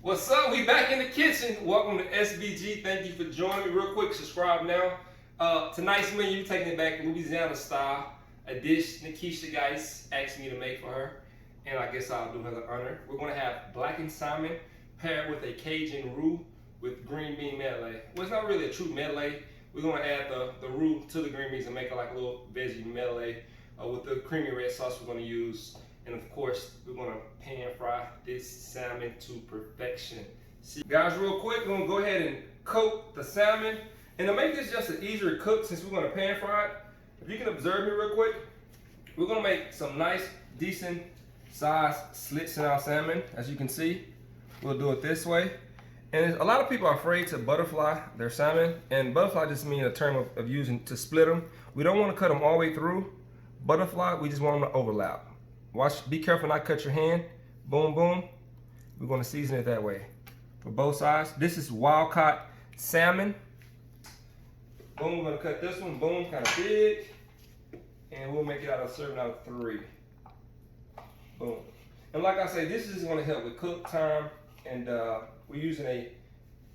What's up? We back in the kitchen. Welcome to SBG. Thank you for joining me. Real quick, subscribe now. Tonight's menu, taking it back Louisiana style. A dish By Guice asked me to make for her, and I guess I'll do her the honor. We're gonna have blackened salmon paired with a Cajun Rue with green bean medley. Well, it's not really a true medley. We're gonna add the roux to the green beans and make it like a little veggie medley with the creamy red sauce we're gonna use. And of course, we're gonna pan fry this salmon to perfection. See, guys, real quick, we're gonna go ahead and coat the salmon. And to make this just an easier cook, since we're gonna pan fry it, if you can observe me real quick, we're gonna make some nice, decent sized slits in our salmon. As you can see, we'll do it this way. And a lot of people are afraid to butterfly their salmon. And butterfly just means a term of using to split them. We don't wanna cut them all the way through. Butterfly, we just want them to overlap. Watch, be careful not cut your hand. Boom, boom. We're gonna season it that way for both sides. This is wild caught salmon. Boom, we're gonna cut this one, boom, kind of big. And we'll make it out of serving out of 3. Boom. And like I say, this is gonna help with cook time. And we're using a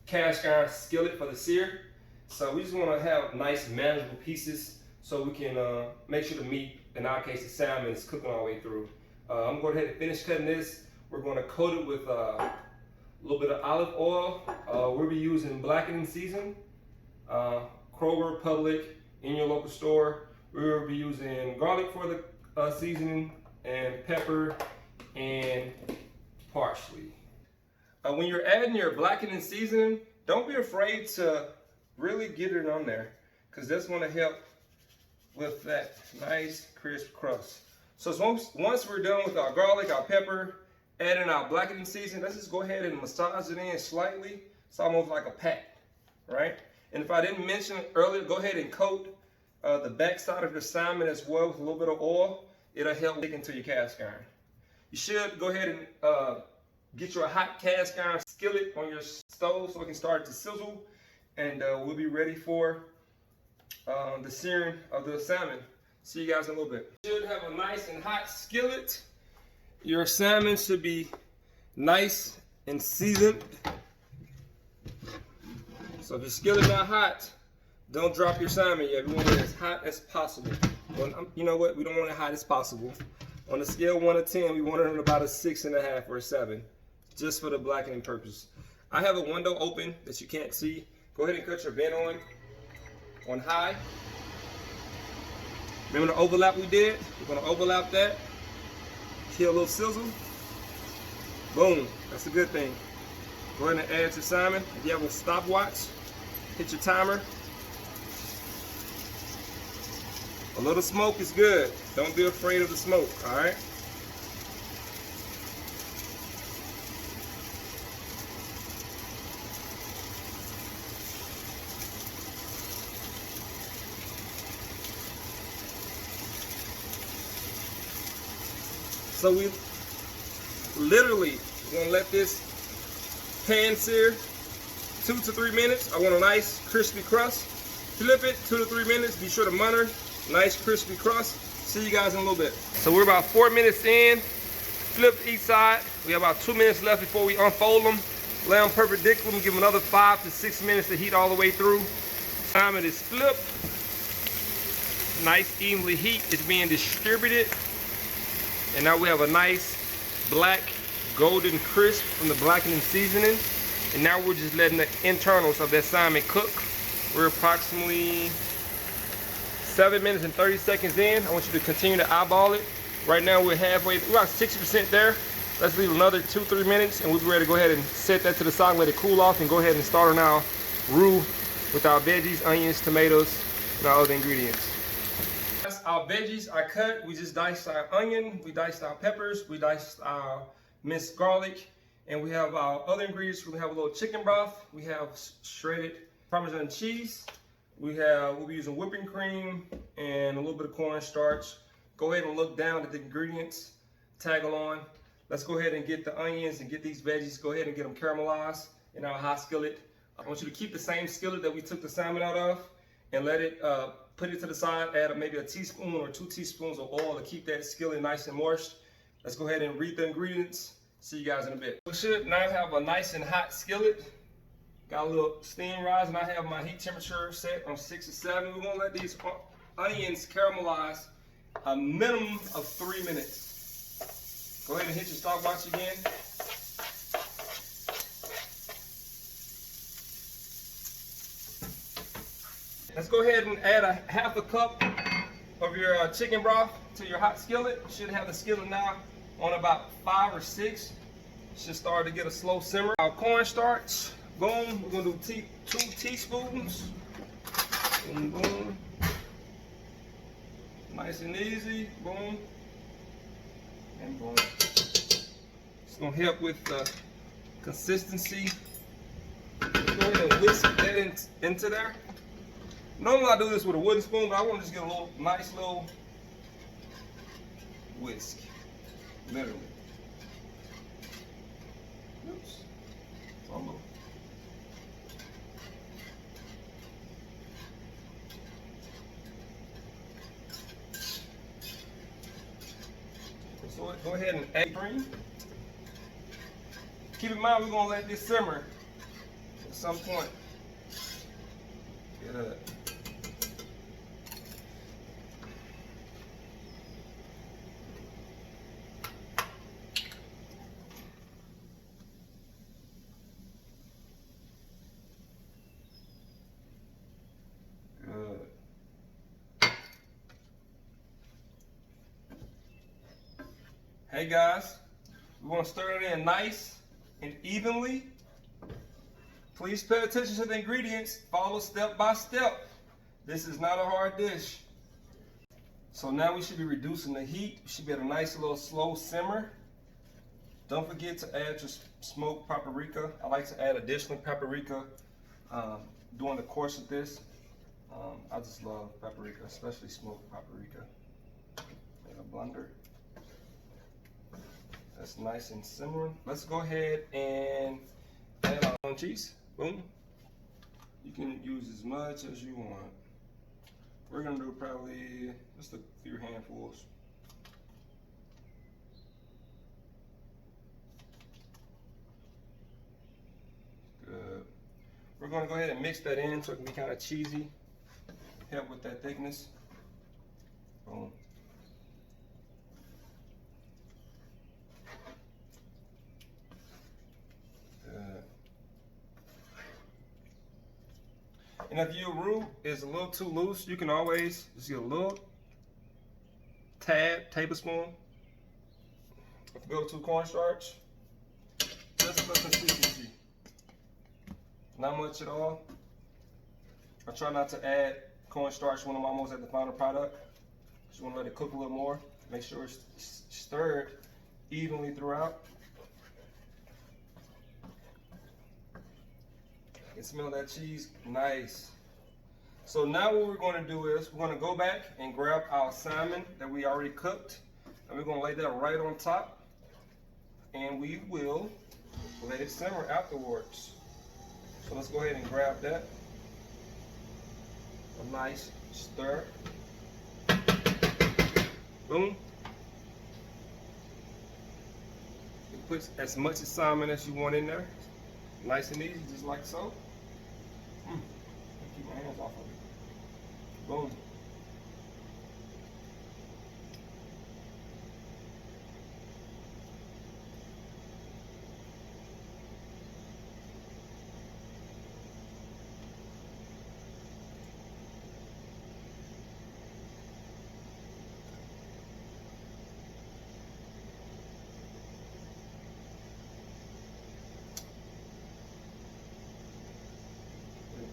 cast iron skillet for the sear. So we just wanna have nice manageable pieces so we can make sure the meat, in our case the salmon, is cooking all the way through. I'm going to go ahead and finish cutting this. We're going to coat it with a little bit of olive oil. We'll be using Blackened Seasoning, Kroger, Public, in your local store. We'll be using garlic for the seasoning, and pepper and parsley. When you're adding your Blackened Seasoning, don't be afraid to really get it on there, because that's going to help with that nice crisp crust. So once we're done with our garlic, our pepper, adding our Blackened Seasoning, let's just go ahead and massage it in slightly. It's almost like a pat, right? And if I didn't mention it earlier, go ahead and coat the backside of the salmon as well with a little bit of oil. It'll help stick into your cast iron. You should go ahead and get your hot cast iron skillet on your stove so it can start to sizzle, and we'll be ready for the searing of the salmon. See you guys in a little bit. You should have a nice and hot skillet. Your salmon should be nice and seasoned. So if your skillet not hot, don't drop your salmon yet. We want it as hot as possible. Well, you know what? We don't want it hot as possible. On a scale of 1 to 10, we want it at about a 6.5 or a 7, just for the blackening purpose. I have a window open that you can't see. Go ahead and cut your vent on high. Remember the overlap we did? We're gonna overlap that. Kill a little sizzle. Boom, that's a good thing. Go ahead and add it to salmon. If you have a stopwatch, hit your timer. A little smoke is good. Don't be afraid of the smoke, all right? So we literally gonna let this pan sear 2 to 3 minutes. I want a nice crispy crust. Flip it 2 to 3 minutes. Be sure to mutter. Nice crispy crust. See you guys in a little bit. So we're about 4 minutes in. Flip each side. We have about 2 minutes left before we unfold them. Lay them perpendicular and give them another 5 to 6 minutes to heat all the way through. Salmon is flipped. Nice evenly heat is being distributed. And now we have a nice black golden crisp from the Blackened Seasoning. And now we're just letting the internals of that salmon cook. We're approximately 7 minutes and 30 seconds in. I want you to continue to eyeball it. Right now we're halfway, we're about 60% there. Let's leave another 2-3 minutes and we'll be ready to go ahead and set that to the side and let it cool off, and go ahead and start on our roux with our veggies, onions, tomatoes, and our other ingredients. Our veggies are cut. We just diced our onion, we diced our peppers, we diced our minced garlic, and we have our other ingredients. We have a little chicken broth, we have shredded Parmesan cheese, we'll be using whipping cream and a little bit of cornstarch. Go ahead and look down at the ingredients, tag along. Let's go ahead and get the onions and get these veggies, go ahead and get them caramelized in our hot skillet. I want you to keep the same skillet that we took the salmon out of and let it put it to the side, add maybe a teaspoon or 2 teaspoons of oil to keep that skillet nice and moist. Let's go ahead and read the ingredients, See you guys in a bit. We should now have a nice and hot skillet. Got a little steam rising. I have my heat temperature set on 6 to 7. We're gonna let these onions caramelize a minimum of 3 minutes. Go ahead and hit your stopwatch again. Let's go ahead and add a half a cup of your chicken broth to your hot skillet. You should have the skillet now on about 5 or 6. Should start to get a slow simmer. Our cornstarch, boom. We're gonna do 2 teaspoons. Boom, boom. Nice and easy, boom, and boom. It's gonna help with the consistency. Go ahead and whisk that into there. Normally I do this with a wooden spoon, but I want to just get a nice little whisk, literally. Oops. Fumble. So go ahead and add cream. Keep in mind we're gonna let this simmer at some point. Good. Hey guys, we want to stir it in nice and evenly. Please pay attention to the ingredients. Follow step by step. This is not a hard dish. So now we should be reducing the heat. We should be at a nice little slow simmer. Don't forget to add your smoked paprika. I like to add additional paprika during the course of this. I just love paprika, especially smoked paprika. In a blender. That's nice and simmering. Let's go ahead and add our cheese. Boom. You can use as much as you want. We're gonna do probably just a few handfuls. Good. We're gonna go ahead and mix that in so it can be kind of cheesy. Help with that thickness. Boom. And if your roux is a little too loose, you can always just get a little tablespoon of go-to cornstarch, just for consistency. Not much at all. I try not to add cornstarch when I'm almost at the final product. Just want to let it cook a little more. Make sure it's stirred evenly throughout. You can smell that cheese, nice. So now what we're going to do is we're going to go back and grab our salmon that we already cooked, and we're going to lay that right on top, and we will let it simmer afterwards. So let's go ahead and grab that. A nice stir. Boom. You put as much of salmon as you want in there. Nice and easy, just like so. Keep my hands off of it. Boom.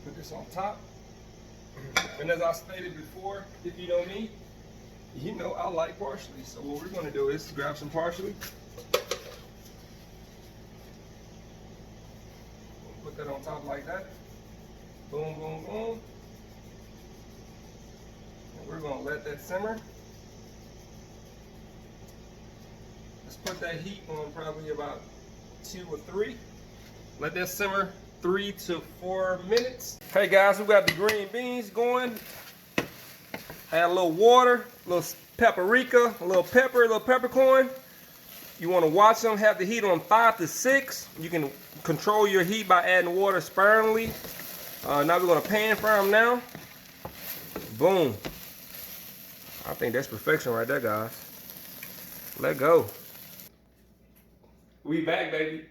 Put this on top. And as I stated before, if you know me, you know I like parsley. So what we're going to do is grab some parsley. Put that on top like that. Boom, boom, boom. And we're going to let that simmer. Let's put that heat on probably about 2 or 3. Let that simmer 3 to 4 minutes. Hey guys, we got the green beans going. Add a little water, a little paprika, a little pepper, a little peppercorn. You want to watch them, have the heat on 5 to 6. You can control your heat by adding water sparingly. Now we're going to pan fry them now. Boom. I think that's perfection right there, guys. Let go. We back, baby.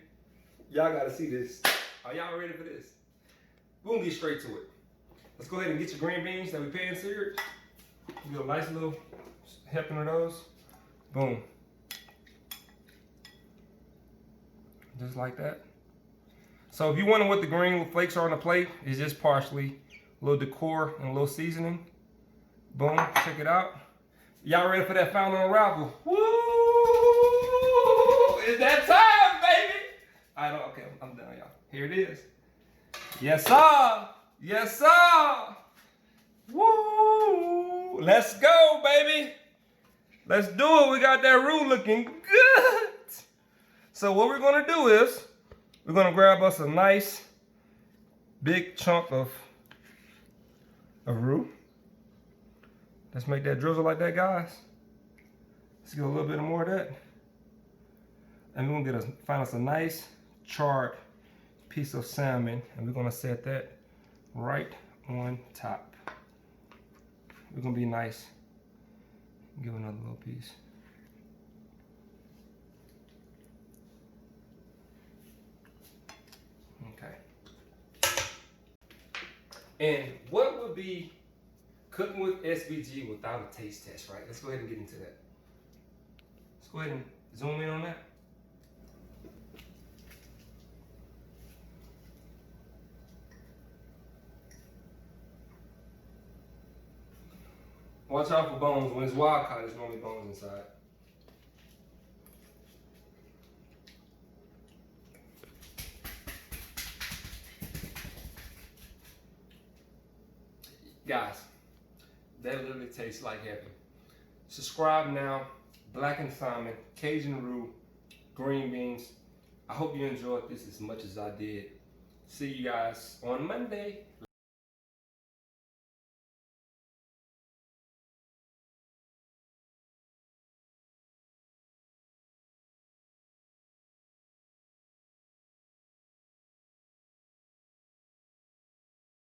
Y'all got to see this. Are y'all ready for this? We're going to get straight to it. Let's go ahead and get your green beans that we pan-seared. Do a nice little helping of those. Boom. Just like that. So if you wonder what the green flakes are on the plate, it's just partially a little decor and a little seasoning. Boom, check it out. Y'all ready for that final unravel? Woo! It's that time, baby! I don't, okay, I'm done, y'all. Here it is. Yes, sir! Yes, sir! Woo! Let's go, baby! Let's do it. We got that roux looking good. So what we're gonna do is, we're gonna grab us a nice big chunk of roux. Let's make that drizzle like that, guys. Let's get a little bit more of that. And we're gonna find us a nice charred piece of salmon, and we're gonna set that right on top. We're gonna be nice. Give another little piece. Okay. And what would be cooking with SBG without a taste test, right? Let's go ahead and get into that. Let's go ahead and zoom in on that. Watch out for bones. When it's wild caught, there's normally bones inside. Guys, that literally tastes like heaven. Subscribe now. Blackened salmon, Cajun Rue, green beans. I hope you enjoyed this as much as I did. See you guys on Monday.